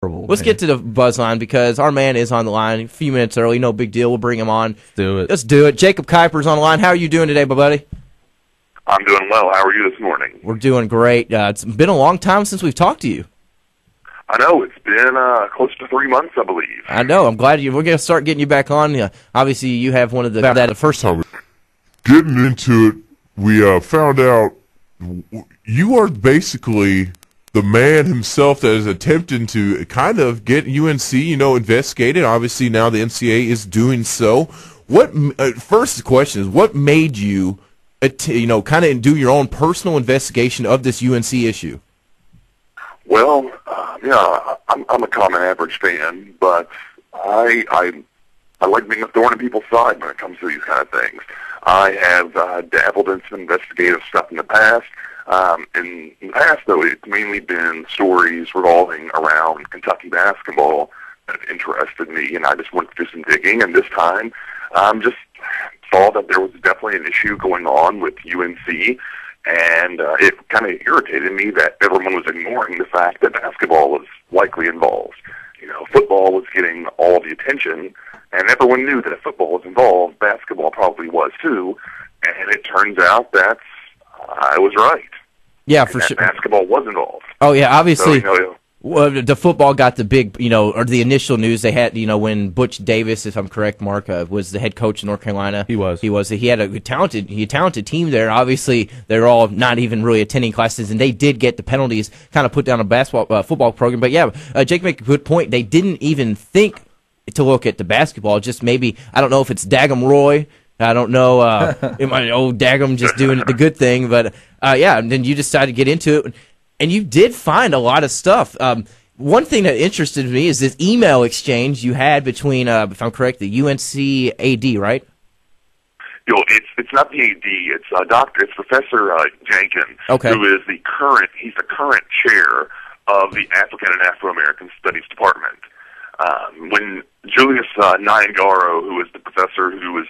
Let's get to the buzz line because our man is on the line a few minutes early. No big deal. We'll bring him on. Let's do it. Jacob Kiper's on the line. How are you doing today, my buddy? I'm doing well. How are you this morning? We're doing great. It's been a long time since we've talked to you. I know. It's been close to 3 months, I believe. I know. I'm glad we're going to start getting you back on. Obviously, you have one of the first time. Getting into it, we found out you are basically the man himself that is attempting to kind of get UNC, investigated. Obviously, now the NCAA is doing so. What first question is, what made you, kind of do your own personal investigation of this UNC issue? Well, I'm a common average fan, but I like being a thorn in people's side when it comes to these kind of things. I have dabbled in some investigative stuff in the past. In the past, though, it's mainly been stories revolving around Kentucky basketball that interested me, and I just wanted to do some digging. And this time, just saw that there was definitely an issue going on with UNC, and it kind of irritated me that everyone was ignoring the fact that basketball was likely involved. Football was getting all the attention, and everyone knew that if football was involved, basketball probably was too, and it turns out that I was right. Yeah, for sure. Basketball was involved. Oh, yeah, obviously. The football got the big, or the initial news they had, when Butch Davis, if I'm correct, Mark, was the head coach in North Carolina. He was. He had a talented team there. Obviously, they're all not even really attending classes, and they did get the penalties kind of put down a football program. But yeah, Jake made a good point. They didn't even think to look at the basketball. Just maybe, I don't know if it's Daggum Roy. I don't know, Daggum just doing the good thing. But and then you decided to get into it. And you did find a lot of stuff. One thing that interested me is this email exchange you had between, if I'm correct, the UNC AD, right? It's not the AD. It's Professor Jenkins, who is the current chair of the African and Afro-American Studies Department. When Julius Nyangaro, who is the professor who was,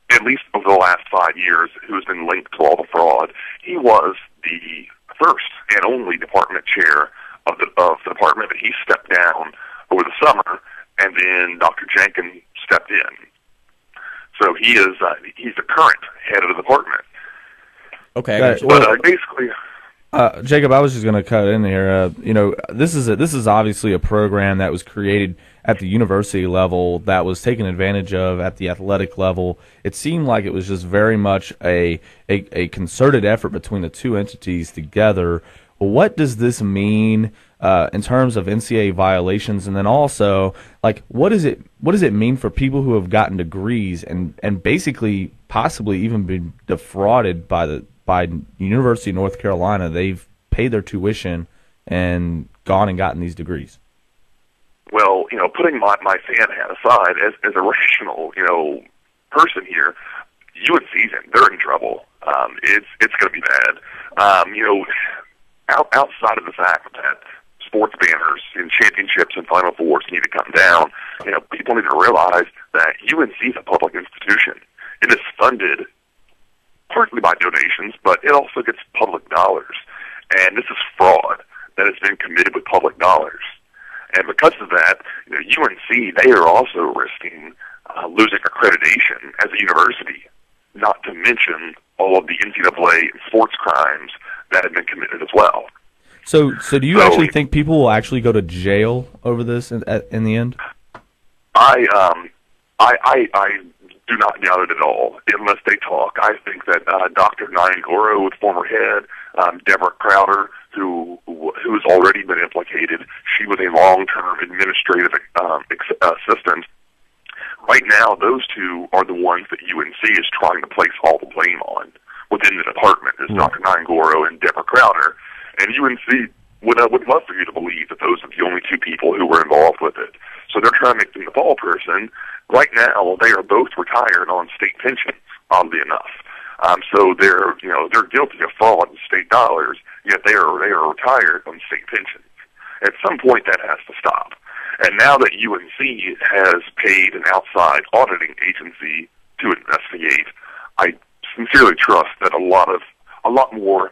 at least over the last 5 years, who has been linked to all the fraud, he was the first and only department chair of the department, but he stepped down over the summer, and then Dr. Jenkins stepped in. So he's the current head of the department. Okay, but basically. Jacob, I was just going to cut in here. This is obviously a program that was created at the university level that was taken advantage of at the athletic level. It seemed like it was just very much a concerted effort between the two entities together. What does this mean in terms of NCAA violations, and then also, what does it mean for people who have gotten degrees and basically possibly even been defrauded by University of North Carolina? They've paid their tuition and gone and gotten these degrees. Well, putting my fan hat aside, as a rational, person here, UNC's they're in trouble. It's going to be bad. Outside of the fact that sports banners in championships and Final Fours need to come down, people need to realize that UNC is a public institution. It is funded partly by donations, but it also gets public dollars. And this is fraud that has been committed with public dollars. And because of that, UNC, they are also risking losing accreditation as a university, not to mention all of the NCAA and sports crimes that have been committed as well. So do you actually think people will actually go to jail over this in the end? I do not doubt it at all, unless they talk. I think that Dr. Nyangoro, former head, Deborah Crowder, who's already been implicated, she was a long-term administrative assistant. Right now, those two are the ones that UNC is trying to place all the blame on within the department, is Dr. Nyangoro and Deborah Crowder. And UNC would love for you to believe that those are the only two people who were involved with it. So they're trying to make them the ball person. Right now, they are both retired on state pensions, oddly enough. So they're guilty of fraud in state dollars, yet they are retired on state pensions. At some point, that has to stop. And now that UNC has paid an outside auditing agency to investigate, I sincerely trust that a lot more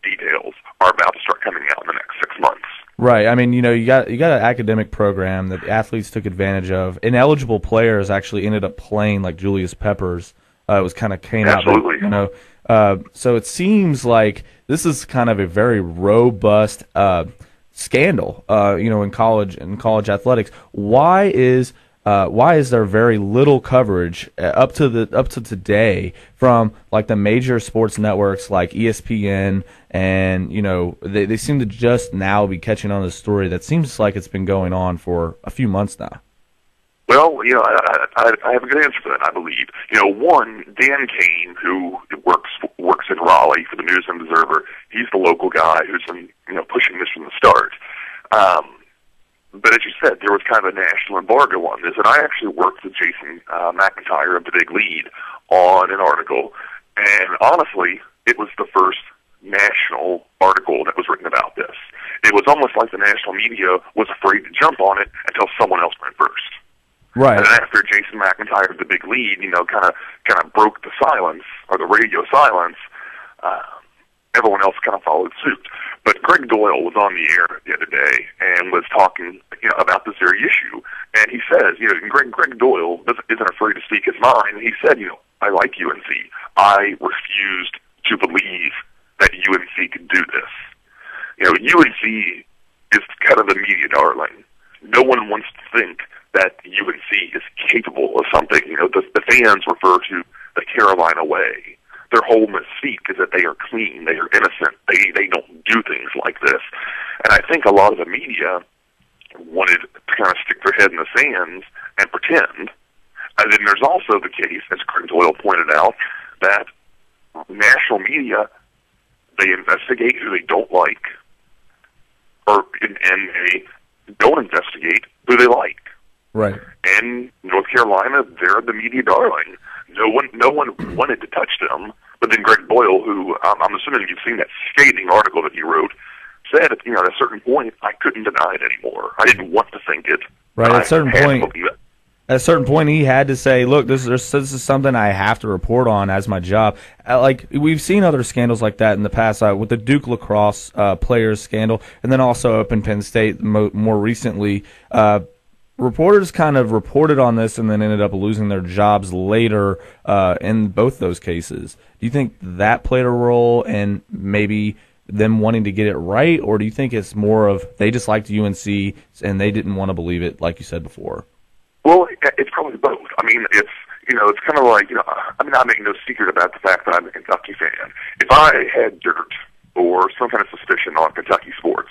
details are about to start coming out in the next 6 months. Right. I mean, you got an academic program that the athletes took advantage of. Ineligible players actually ended up playing, like Julius Peppers. It was kind of came Absolutely. out, so it seems like this is kind of a very robust scandal, in college athletics. Why is there very little coverage up to today from like the major sports networks like ESPN, and they seem to just now be catching on this story that seems like it's been going on for a few months now? Well, I have a good answer for that, I believe. One, Dan Kane, who works in Raleigh for the News and Observer, he's the local guy who's been, pushing this from the start. But as you said, there was kind of a national embargo on this, and I actually worked with Jason McIntyre of The Big Lead on an article, and honestly, it was the first national article that was written about this. It was almost like the national media was afraid to jump on it until someone else went first. Right. And after Jason McIntyre of The Big Lead, kind of broke the silence, or the radio silence, everyone else kind of followed suit. But Greg Doyle was on the air the other day and was talking, about this very issue. And he says, Greg Doyle isn't afraid to speak his mind. And he said, I like UNC. I refused to believe that UNC could do this. UNC is kind of the media darling. No one wants to think that UNC is capable of something. The fans refer to the Carolina way. Their whole mystique is that they are clean, they are innocent, they don't do things like this. And I think a lot of the media wanted to kind of stick their head in the sands and pretend. And then there's also the case, as Greg Doyle pointed out, that national media, they investigate who they don't like, and they don't investigate who they like. Right. And North Carolina, they're the media darling. No one wanted to touch them. But then Greg Doyle, who I'm assuming you've seen that scathing article that he wrote, said, at a certain point, I couldn't deny it anymore. I didn't want to think it. Right. At a certain point, he had to say, "Look, this is something I have to report on as my job." Like we've seen other scandals like that in the past, with the Duke lacrosse players scandal, and then also up in Penn State more recently. Reporters kind of reported on this and then ended up losing their jobs later in both those cases. Do you think that played a role in maybe them wanting to get it right, or do you think it's more of they just liked UNC and they didn't want to believe it, like you said before? Well, it's probably both. I mean, it's kind of like, I make no secret about the fact that I'm a Kentucky fan. If I had dirt or some kind of suspicion on Kentucky sports,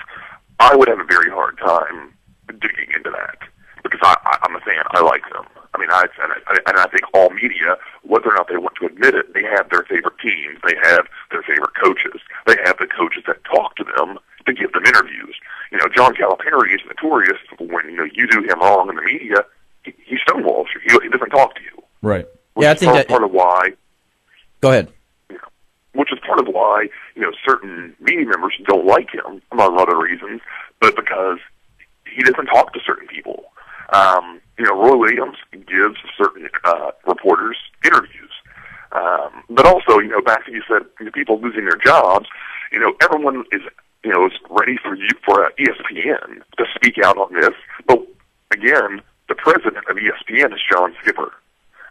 I would have a very hard time digging into that. Because I'm a fan, I like them. I mean, I think all media, whether or not they want to admit it, they have their favorite teams, they have their favorite coaches, they have the coaches that talk to them to give them interviews. John Calipari is notorious when you do him wrong in the media, he stonewalls you. He doesn't talk to you. Right. Which I think that's part of why. Go ahead. Which is part of why certain media members don't like him, among other reasons, but because he doesn't talk to certain people. Roy Williams gives certain reporters interviews. But also, back to you said, people losing their jobs, everyone is ready for ESPN to speak out on this. But again, the president of ESPN is John Skipper.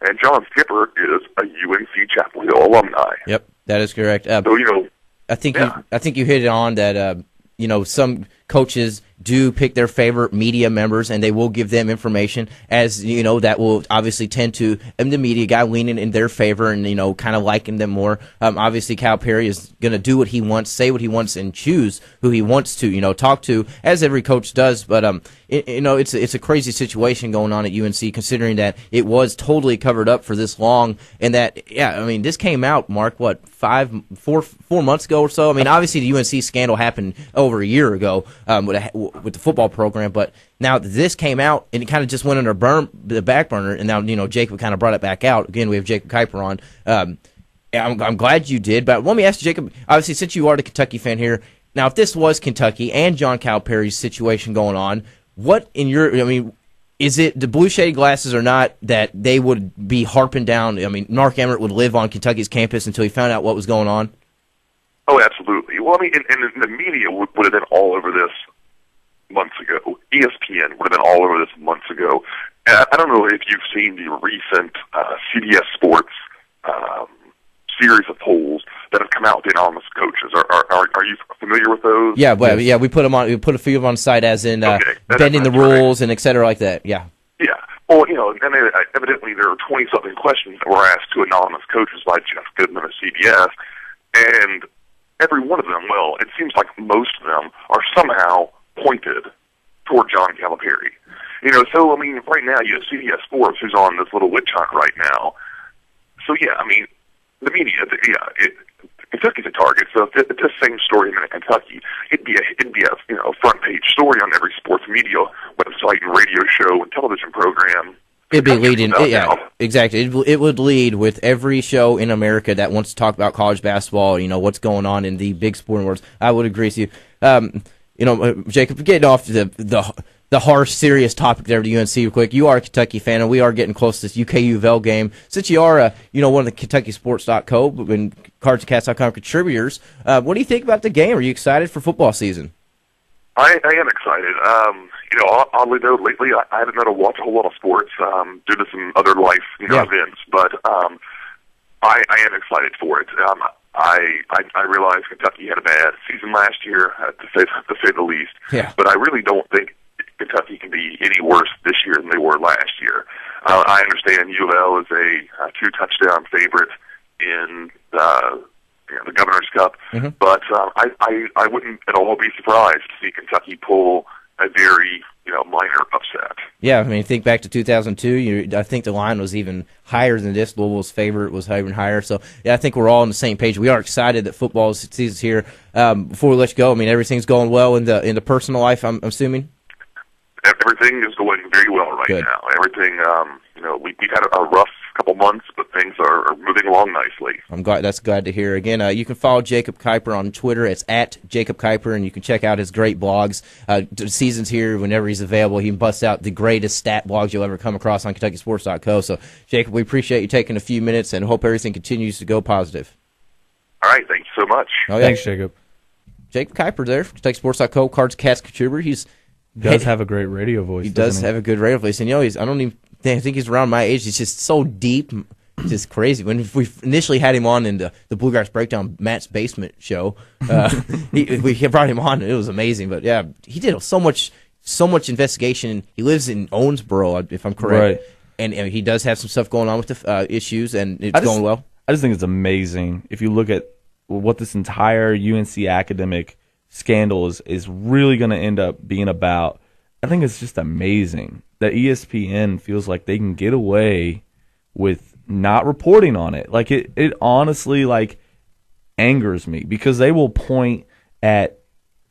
And John Skipper is a UNC Chapel Hill alumni. Yep, that is correct. So, I think you hit it on that, some coaches do pick their favorite media members, and they will give them information, as that will obviously tend to the media guy leaning in their favor and kind of liking them more. Obviously, Calipari is going to do what he wants, say what he wants, and choose who he wants to talk to, as every coach does. But it's a crazy situation going on at UNC, considering that it was totally covered up for this long, and that this came out, Mark, 4 months ago or so. I mean, obviously the UNC scandal happened over a year ago with the football program, but now this came out and it kind of just went under the back burner, and now Jacob kind of brought it back out. Again, we have Jacob Kiper on. I'm glad you did, but let me ask you, Jacob, obviously since you are the Kentucky fan here, now if this was Kentucky and John Calipari's situation going on, what is it the blue shade glasses or not that they would be harping down? I mean, Mark Emmert would live on Kentucky's campus until he found out what was going on? Oh, absolutely. Well, and the media would have been all over this months ago. ESPN would have been all over this months ago. And I don't know if you've seen the recent CBS Sports series of polls that have come out with the anonymous coaches. Are you familiar with those? Yeah, well, yeah, we put them on. We put a few of them on the site, as in bending the rules and et cetera like that. Yeah. Yeah. Well, and evidently there are 20-something questions that were asked to anonymous coaches by Jeff Goodman of CBS, and every one of them, well, it seems like most of them are somehow pointed toward John Calipari. So, right now you have CBS Sports, who's on this little witch hunt right now. So, yeah, the media, Kentucky's a target. So if it's the same story in Kentucky, it'd be a front page story on every sports media website and radio show and television program. It'd be leading, exactly. It would lead with every show in America that wants to talk about college basketball. What's going on in the big sporting world. I would agree with you. Jacob, getting off the harsh, serious topic there to UNC real quick. You are a Kentucky fan, and we are getting close to this UK-U of L game. Since you are, one of the KentuckySports.co and KardsandCats.com contributors, what do you think about the game? Are you excited for football season? I am excited. Oddly though, lately I haven't been able to watch a whole lot of sports due to some other life events, but I am excited for it. I realize Kentucky had a bad season last year, to say the least. Yeah. But I really don't think Kentucky can be any worse this year than they were last year. I understand U of L is a 2-touchdown favorite in the Governor's Cup, but I wouldn't at all be surprised to see Kentucky pull a very minor upset. Yeah, think back to 2002. I think the line was even higher than this. Louisville's favorite was even higher. So yeah, I think we're all on the same page. We are excited that football season's here. Before we let you go, everything's going well in the personal life, I'm assuming. Everything is going very well right now. Everything, we've had a rough couple months, but things are moving along nicely. I'm glad. That's glad to hear. Again, you can follow Jacob Kiper on Twitter. It's at Jacob Kiper, and you can check out his great blogs. The season's here. Whenever he's available, he busts out the greatest stat blogs you'll ever come across on KentuckySports.co. So, Jacob, we appreciate you taking a few minutes, and hope everything continues to go positive. All right. Thank you so much. Oh, yeah. Thanks, Jacob. Jacob Kiper there, KentuckySports.co, Cards Cats contributor. He does have a great radio voice. He does have a good radio voice, and I think he's around my age. He's just so deep, just crazy. When we initially had him on in the Bluegrass Breakdown, Matt's Basement show, we brought him on, and it was amazing. But yeah, he did so much investigation. He lives in Owensboro, if I'm correct, right. And he does have some stuff going on with the issues, and it's going well. I just think it's amazing if you look at what this entire UNC academic scandal is really going to end up being about. I think it's just amazing that ESPN feels like they can get away with not reporting on it. Like it honestly angers me, because they will point at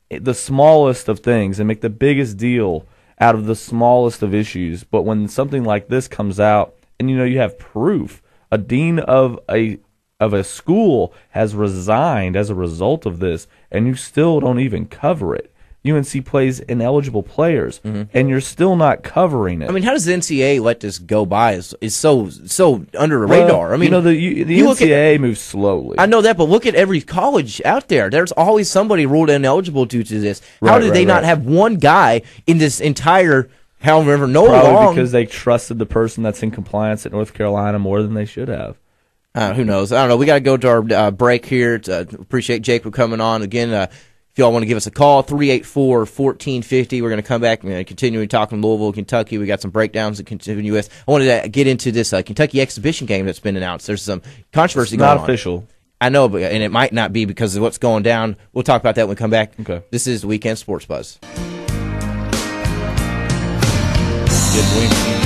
the smallest of things and make the biggest deal out of the smallest of issues. But when something like this comes out and you have proof, a dean of a school has resigned as a result of this, and you still don't even cover it. UNC plays ineligible players, and you're still not covering it. How does the NCAA let this go by? Is so under the radar. The NCAA moves slowly. I know that, but look at every college out there. There's always somebody ruled ineligible due to this. How did they not have one guy in this entire, however, Probably because they trusted the person that's in compliance at North Carolina more than they should have. Who knows? I don't know. We got to go to our break here. Appreciate Jacob coming on again. If y'all want to give us a call, 384-1450. We're going to come back and continue talking Louisville, Kentucky. We got some breakdowns to continue with. I wanted to get into this Kentucky exhibition game that's been announced. There's some controversy going on. It's not official. I know, and it might not be because of what's going down. We'll talk about that when we come back. Okay. This is the Weekend Sports Buzz. Good week.